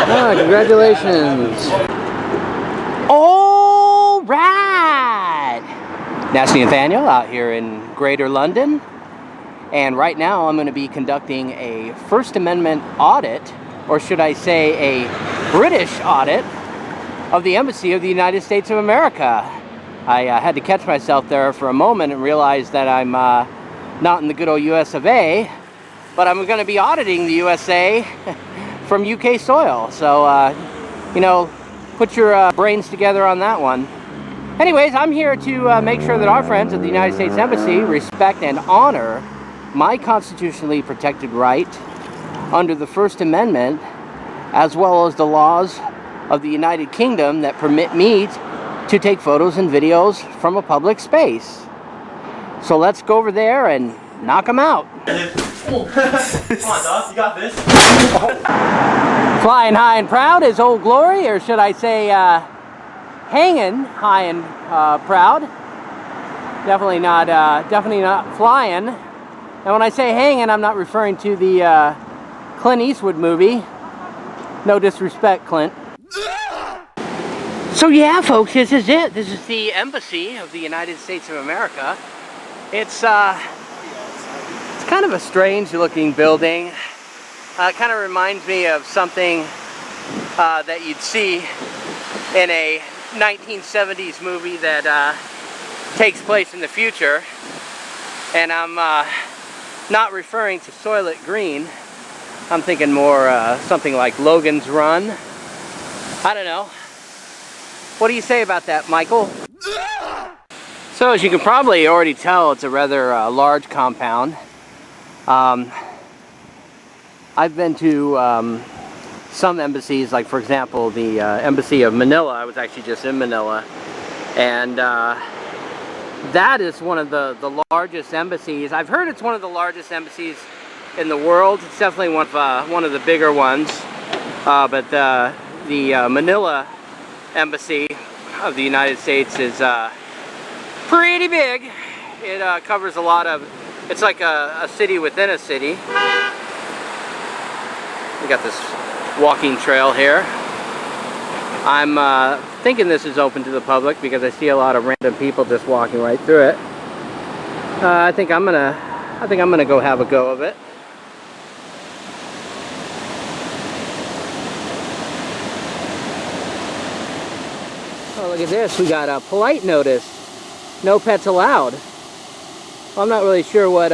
Oh, congratulations. All right. NastyNathanial out here in Greater London. And right now I'm going to be conducting a First Amendment audit, or should I say a British audit, of the Embassy of the United States of America. I had to catch myself there for a moment and realize that I'm not in the good old US of A, but I'm going to be auditing the USA from UK soil. So, you know, put your brains together on that one. Anyways, I'm here to make sure that our friends at the United States Embassy respect and honor my constitutionally protected right under the First Amendment, as well as the laws of the United Kingdom that permit me to take photos and videos from a public space. So let's go over there and knock them out. Come on, Doc, you got this. Flying high and proud is Old Glory, or should I say hanging high and proud. Definitely not flying. And when I say hanging, I'm not referring to the Clint Eastwood movie. No disrespect, Clint. So yeah, folks, this is it. This is the Embassy of the United States of America. It's kind of a strange looking building. It kind of reminds me of something that you'd see in a 1970s movie that takes place in the future. And I'm not referring to Soylent Green. I'm thinking more something like Logan's Run. I don't know. What do you say about that, Michael? So as you can probably already tell, it's a rather large compound. I've been to some embassies, like for example the Embassy of Manila. I was actually just in Manila, and that is one of the largest embassies. I've heard it's one of the largest embassies in the world. It's definitely one of the bigger ones. But the Manila Embassy of the United States is pretty big. It covers a lot of. It's like a city within a city. We got this walking trail here. I'm thinking this is open to the public because I see a lot of random people just walking right through it. I think I'm gonna go have a go of it. Oh, look at this. We got a polite notice. No pets allowed. Well, I'm not really sure what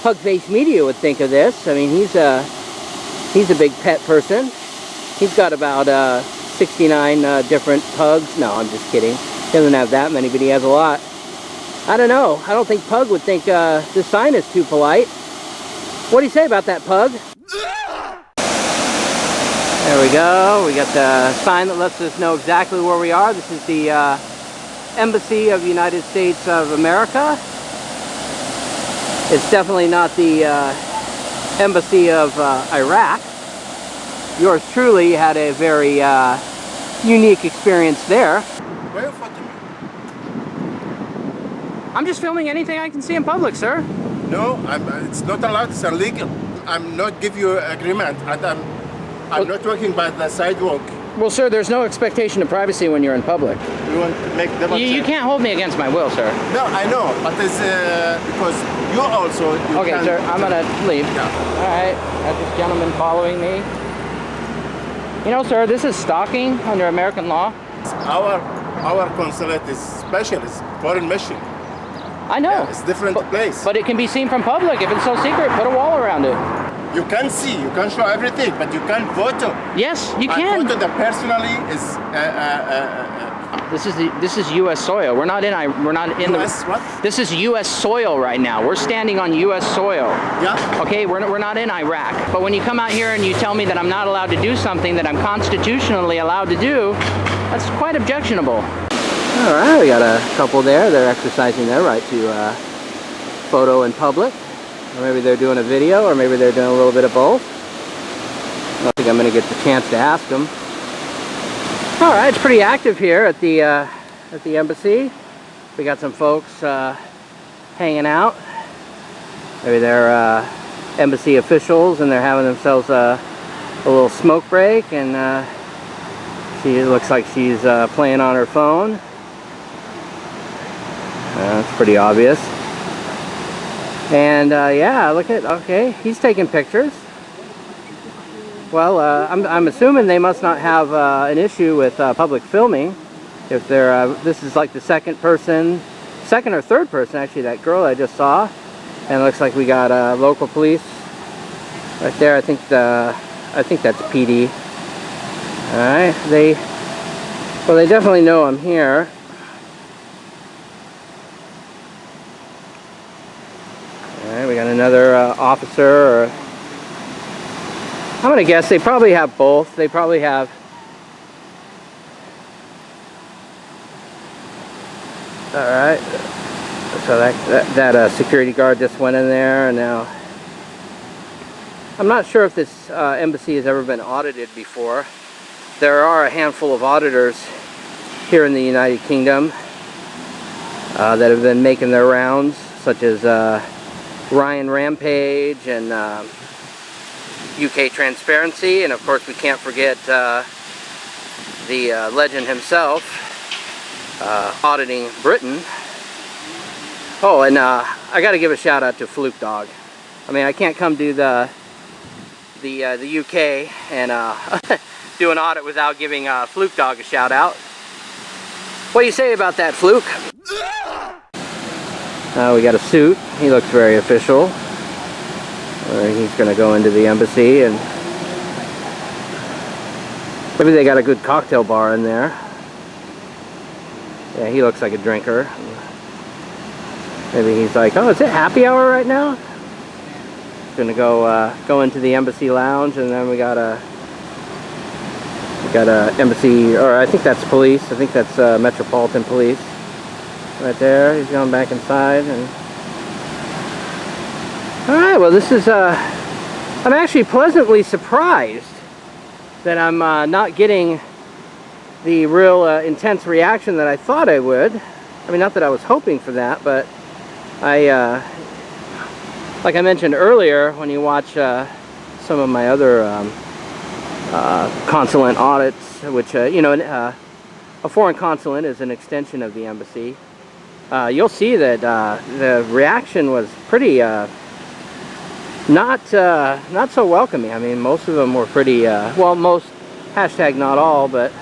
Pug-Face Media would think of this. I mean, he's a big pet person. He's got about 69 different pugs. No, I'm just kidding. He doesn't have that many, but he has a lot. I don't know. I don't think Pug would think this sign is too polite. What do you say about that, Pug? There we go. We got the sign that lets us know exactly where we are. This is the Embassy of the United States of America. It's definitely not the Embassy of Iraq. Yours truly had a very unique experience there. Why are you photoing me? I'm just filming anything I can see in public, sir. No, it's not allowed. It's illegal. I'm not give you agreement, and I'm not walking by the sidewalk. Well, sir, there's no expectation of privacy when you're in public. You want to make double You can't hold me against my will, sir. No, I know, but it's because you also. Okay, sir, I'm gonna leave. Yeah. All right, got this gentleman following me. You know, sir, this is stalking under American law. Our consulate is special. It's foreign mission. I know. Yeah, it's different place. But it can be seen from public. If it's so secret, put a wall around it. You can see, you can show everything, but you can't photo. Yes, you can. Photo that personally is. This is U.S. soil. We're not in US what? This is U.S. soil right now. We're standing on U.S. soil. Yeah. Okay, we're not in Iraq. But when you come out here and you tell me that I'm not allowed to do something that I'm constitutionally allowed to do, that's quite objectionable. All right, we got a couple there. They're exercising their right to photo in public. Or maybe they're doing a video, or maybe they're doing a little bit of both. I don't think I'm going to get the chance to ask them. All right, it's pretty active here at the embassy. We got some folks hanging out. Maybe they're embassy officials, and they're having themselves a little smoke break, and she looks like she's playing on her phone. That's pretty obvious. And yeah, look at, okay, he's taking pictures. Well, I'm assuming they must not have an issue with public filming. If they're, this is like the second or third person, actually, that girl I just saw. And it looks like we got local police right there. I think that's PD. All right, they definitely know I'm here. Alright, we got another officer, or I'm gonna guess they probably have both. They probably have alright. So that security guard just went in there, and now I'm not sure if this embassy has ever been audited before. There are a handful of auditors here in the United Kingdom that have been making their rounds, such as Ryan Rampage and UK Transparency, and of course we can't forget the legend himself auditing Britain. Oh, and I got to give a shout out to Fluke Dog. I mean, I can't come to the UK and do an audit without giving Fluke Dog a shout out. What do you say about that, Fluke? We got a suit. He looks very official. He's going to go into the embassy, and maybe they got a good cocktail bar in there. Yeah, he looks like a drinker. Maybe he's like, oh, is it happy hour right now? He's going to go into the embassy lounge, and then we got a embassy, or I think that's police. I think that's Metropolitan Police. Right there, he's going back inside, and alright, well this is, I'm actually pleasantly surprised that I'm not getting the real intense reaction that I thought I would. I mean, not that I was hoping for that, but like I mentioned earlier, when you watch some of my other consulate audits, which, you know, a foreign consulate is an extension of the embassy. You'll see that the reaction was pretty not so welcoming. I mean, most of them were pretty well, most, hashtag not all, but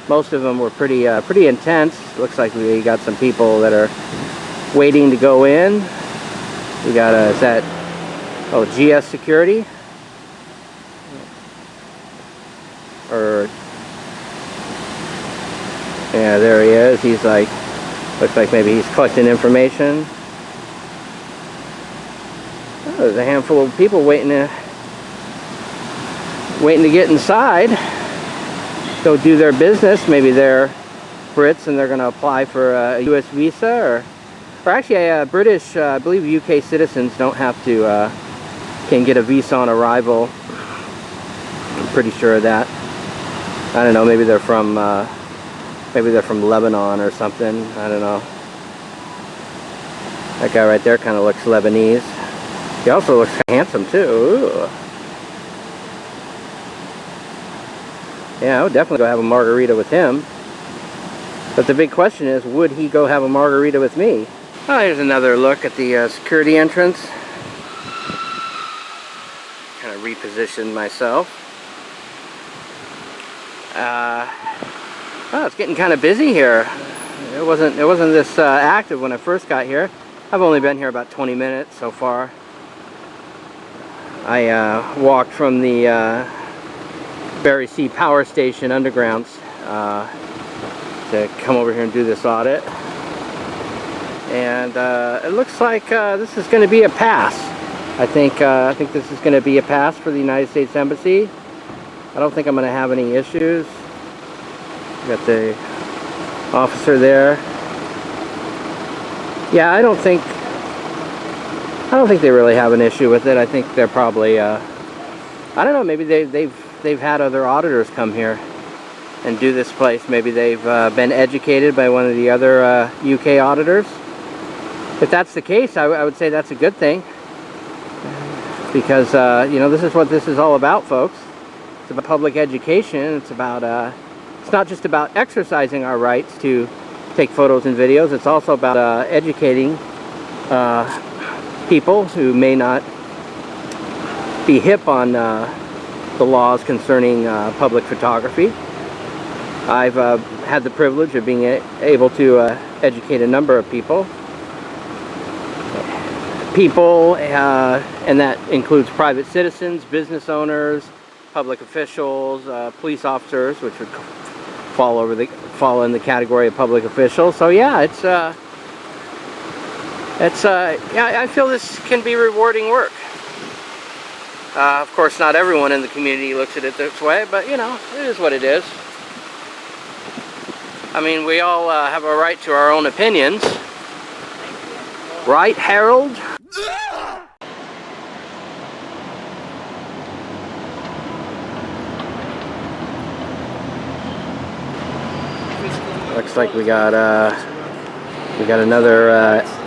most of them were pretty intense. Looks like we got some people that are waiting to go in. We got is that, oh, GS Security, or yeah, there he is. He's like, looks like maybe he's collecting information. Oh, there's a handful of people waiting to get inside, go do their business. Maybe they're Brits and they're going to apply for a U.S. visa, or actually British, I believe UK citizens don't have to, can get a visa on arrival. I'm pretty sure of that. I don't know, maybe they're from Lebanon or something. I don't know. That guy right there kind of looks Lebanese. He also looks handsome too. Ooh. Yeah, I would definitely go have a margarita with him. But the big question is, would he go have a margarita with me? Oh, here's another look at the security entrance. Kind of repositioned myself. Oh, it's getting kind of busy here. It wasn't this active when I first got here. I've only been here about 20 minutes so far. I walked from the Berry Sea Power Station undergrounds to come over here and do this audit. And it looks like this is going to be a pass. I think this is going to be a pass for the United States Embassy. I don't think I'm going to have any issues. Got the officer there. Yeah, I don't think they really have an issue with it. I think they're probably I don't know, maybe they've had other auditors come here and do this place. Maybe they've been educated by one of the other UK auditors. If that's the case, I would say that's a good thing. because you know, this is what this is all about, folks. It's about public education. It's about it's not just about exercising our rights to take photos and videos. It's also about educating people who may not be hip on the laws concerning public photography. I've had the privilege of being able to educate a number of people, and that includes private citizens, business owners, public officials, police officers, which would fall in the category of public officials. So yeah, yeah, I feel this can be rewarding work. Of course, not everyone in the community looks at it this way, but you know, it is what it is. I mean, we all have a right to our own opinions. Right, Harold? Looks like we got another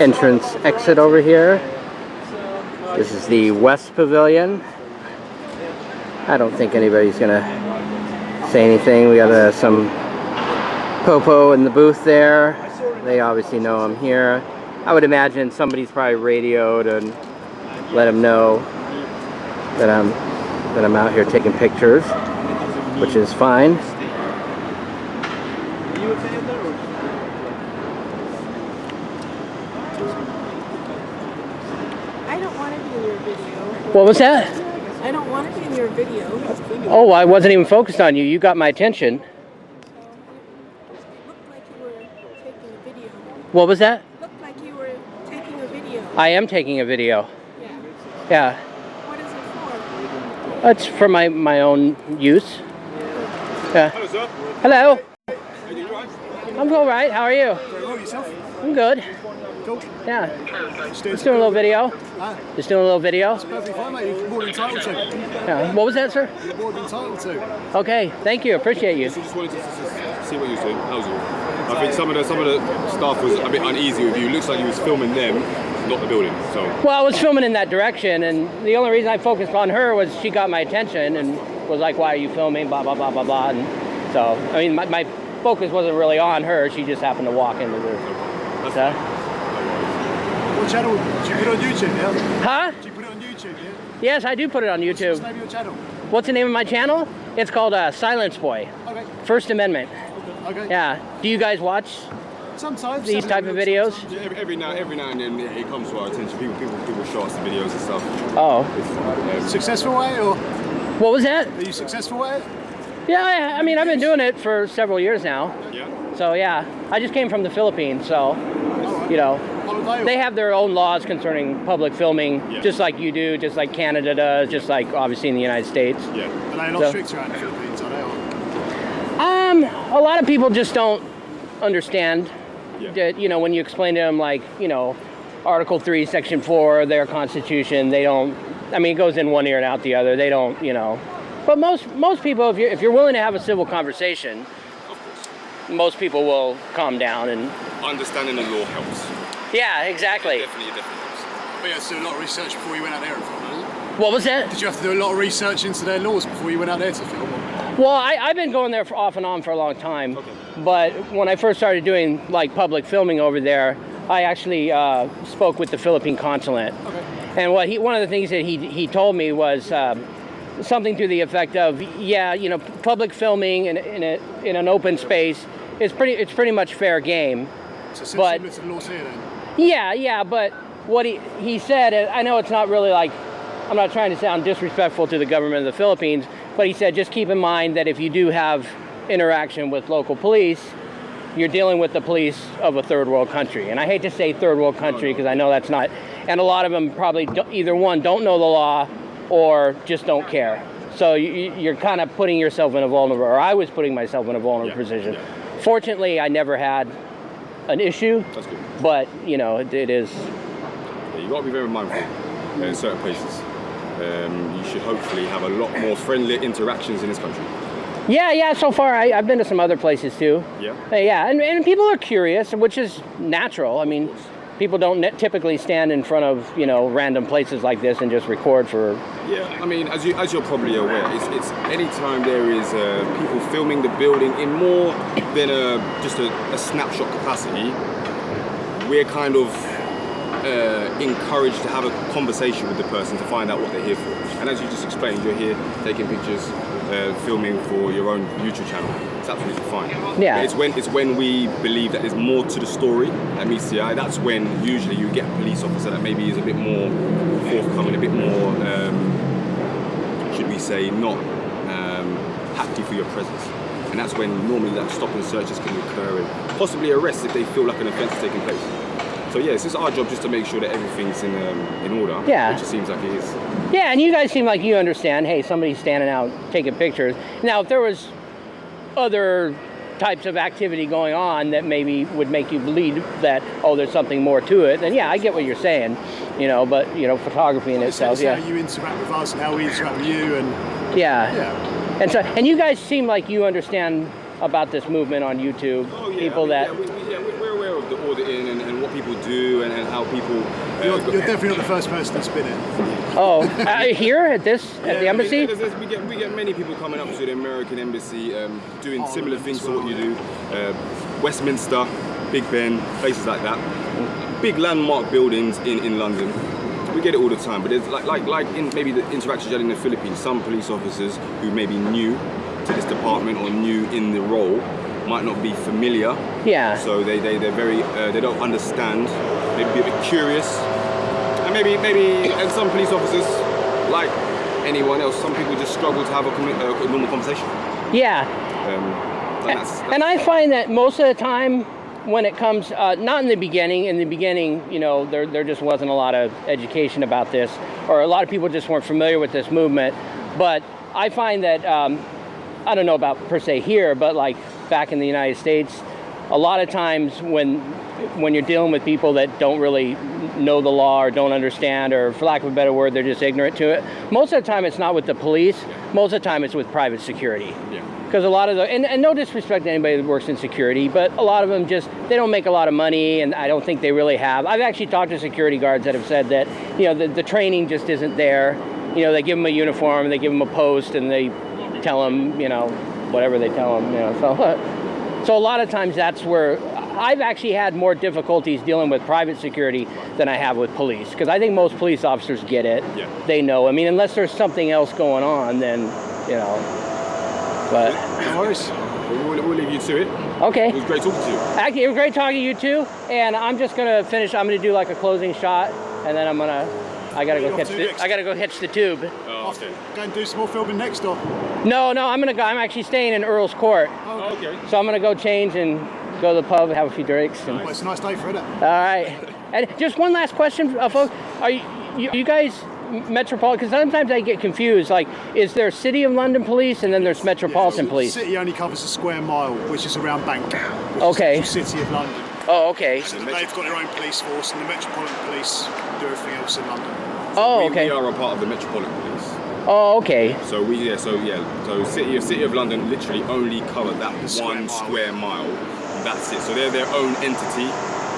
entrance exit over here. This is the West Pavilion. I don't think anybody's gonna say anything. We got some popo in the booth there. They obviously know I'm here. I would imagine somebody's probably radioed and let them know that I'm out here taking pictures, which is fine. I don't want to be in your video. What was that? I don't want to be in your video. Oh, I wasn't even focused on you. You got my attention. What was that? Looked like you were taking a video. I am taking a video. Yeah. Yeah. What is it for? That's for my own use. Yeah. Hello, sir. Hello. How you doing, right? I'm all right. How are you? Very well, yourself? I'm good. Cool. Yeah. Just Just doing a little video. Ah, Just doing a little video. perfectly fine, mate. You're more than entitled to. Yeah. What was that, sir? You're more than entitled to. Okay. Thank you. Appreciate you. So just wanted to see what you was doing. That was all. I think some of the staff was a bit uneasy with you. Looks like you was filming them, not the building. So Well, I was filming in that direction, and the only reason I focused on her was she got my attention and was like, "Why are you filming?" Blah blah blah blah blah. And so, I mean, my focus wasn't really on her. She just happened to walk into the. that's What channel? Do you put it on YouTube, yeah? Huh? Do you put it on YouTube, yeah? Yes, I do put it on What's YouTube. the name of your channel? What's the name of my channel? It's called Silence Boy. Okay. First Amendment. Okay. Yeah. Do you guys watch Sometimes. these type of videos? Yeah, every now and then it comes to our attention. People show us the videos and stuff. Oh. Successful way, or What was that? are you successful at it? Yeah, I mean, I've been doing it for several years now. Yeah. So yeah, I just came from the Philippines, so you know, Holiday? they have their own laws concerning public filming, Yeah. just like you do, just like Canada does, just like obviously in the United States. Yeah. Are they a lot So- stricter around the Philippines, are they? Or? A lot of people just don't understand Yeah. that, you know, when you explain to them, like, you know, Article 3, Section 4 of their Constitution, they don't, I mean, it goes in one ear and out the other. They don't, you know. But most people, if you're willing to have a civil conversation, most people will calm down and, Understanding the law helps. yeah, exactly. Definitely helps. But you had to do a lot of research before you went out there and filmed, didn't you? What was that? Did you have to do a lot of research into their laws before you went out there to film? Well, I've been going there off and on for a long time, but when I first started doing like public filming over there, I actually spoke with the Philippine consulate, and one of the things that he told me was something to the effect of, yeah, you know, public filming in an open space is pretty much fair game. So But- similar to the laws here then? Yeah, but what he said, I know it's not really like, I'm not trying to sound disrespectful to the government of the Philippines, but he said just keep in mind that if you do have interaction with local police, you're dealing with the police of a third world country. And I hate to say third world country because I know that's not, and a lot of them probably either one, don't know the law or just don't care. So you're kind of putting yourself in a vulnerable, or I was putting myself in a vulnerable position. Fortunately, I never had an issue, That's good. but you know, it is. Yeah, you got to be very mindful in certain places. You should hopefully have a lot more friendly interactions in this country. Yeah, so far I've been to some other places too. Yeah. Yeah, and people are curious, which is natural. I mean, People don't typically stand in front of, you know, random places like this and just record for... Yeah, I mean, as you're probably aware, it's anytime there is people filming the building in more than just a snapshot capacity, we're kind of encouraged to have a conversation with the person to find out what they're here for. And as you just explained, you're here taking pictures, filming for your own YouTube channel. It's absolutely fine. Yeah. It's when we believe that there's more to the story that meets the eye. That's when usually you get a police officer that maybe is a bit more forthcoming, a bit more, should we say, not happy for your presence. And that's when normally that stop and searches can occur and possibly arrests if they feel like an offence is taking place. So yeah, it's just our job just to make sure that everything's in order. Yeah. Which it seems like it is. Yeah, and you guys seem like you understand, hey, somebody's standing out taking pictures. Now, if there was other types of activity going on that maybe would make you believe that, oh, there's something more to it, then yeah, I get what you're saying, you know, but, you know, photography in itself, yeah. How you interact with us and how we interact with you, and yeah. And you guys seem like you understand about this movement on YouTube. Oh, yeah. People we're aware of the auditing and what people do and how people... you're definitely not the first person to spin it. Oh, here at the embassy? We get many people coming up to the American embassy doing similar things to what you do. Westminster, Big Ben, places like that. Big landmark buildings in London. We get it all the time, but there's like in maybe the interactions you had in the Philippines, some police officers who may be new to this department or new in the role might not be familiar. Yeah. So they're very they don't understand. They'd be a bit curious, and maybe and some police officers, like anyone else, some people just struggle to have a normal conversation. Yeah. And I find that most of the time, when it comes, not in the beginning, you know, there just wasn't a lot of education about this, or a lot of people just weren't familiar with this movement. But I find that, I don't know about per se here, but like back in the United States, a lot of times when you're dealing with people that don't really know the law or don't understand, or for lack of a better word, they're just ignorant to it, most of the time it's not with the police, most of the time it's with private security. Yeah. Because a lot of and no disrespect to anybody that works in security, but a lot of them they don't make a lot of money, and I don't think they really have. I've actually talked to security guards that have said that, you know, the training just isn't there. You know, they give them a uniform, they give them a post, and they tell them, you know, whatever they tell them, you know. So a lot of times that's where I've actually had more difficulties dealing with private security than I have with police, because I think most police officers get it. Yeah. They know. I mean, unless there's something else going on, then, you know. But no worries. We'll leave you to it. Okay. It was great talking to you. Actually, it was great talking to you too. And I'm just gonna finish. I'm gonna do like a closing shot, and then I gotta go catch the tube. Oh, okay. Go and do some more filming next, or? No, I'm actually staying in Earl's Court. Oh, okay. So I'm gonna go change and go to the pub, have a few drinks. And... Well, it's a nice day for it. All right. And just one last question, folks. Are you guys metropolitan? Because sometimes I get confused. Like, is there City of London Police and then there's Metropolitan Police? The city only covers a square mile, which is around Bank. Okay. Is the City of London. Oh, okay. So they've got their own police force, and the Metropolitan Police do everything else in London. Oh, okay. We are a part of the Metropolitan Police. Oh, okay. So so City of London literally only cover that one square mile. That's it. So they're their own entity.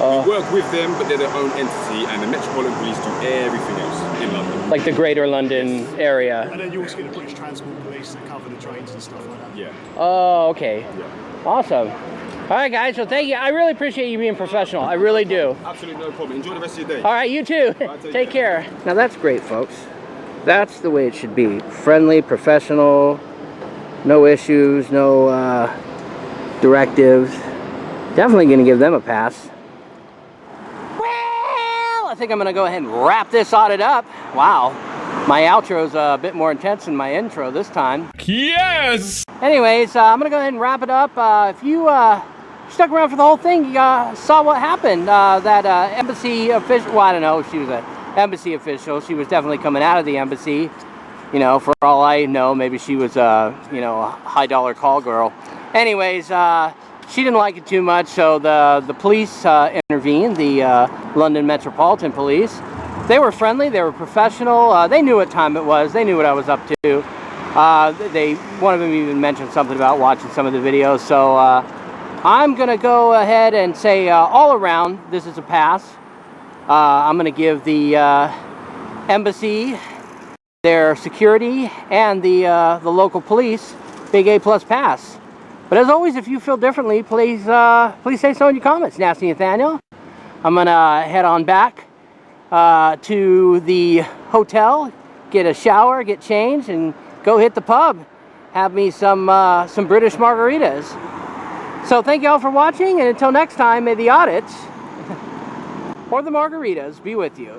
We work with them, but they're their own entity, and the Metropolitan Police do everything else in London. Like the Greater London area. And then you also get the British Transport Police that cover the trains and stuff like that. Yeah. Oh, okay. Yeah. Awesome. All right, guys. So thank you. I really appreciate you being professional. I really do. Absolutely no problem. Enjoy the rest of your day. All right, you too. Right, take care. Now that's great, folks. That's the way it should be. Friendly, professional, no issues, no directives. Definitely going to give them a pass. Well, I think I'm going to go ahead and wrap this audit up. Wow. My outro's a bit more intense than my intro this time. Yes! Anyways, I'm going to go ahead and wrap it up. If you stuck around for the whole thing, you saw what happened. That embassy official, well, I don't know if she was an embassy official. She was definitely coming out of the embassy. You know, for all I know, maybe she was a high-dollar call girl. Anyways, she didn't like it too much, so the police intervened, the London Metropolitan Police. They were friendly, they were professional, they knew what time it was, they knew what I was up to. One of them even mentioned something about watching some of the videos, so I'm gonna go ahead and say all around, this is a pass. I'm going to give the embassy, their security, and the local police big A+ pass. But as always, if you feel differently, please say so in your comments. Nasty Nathaniel. I'm going to head on back to the hotel, get a shower, get changed, and go hit the pub. Have me some British margaritas. So thank you all for watching, and until next time, may the audits or the margaritas be with you.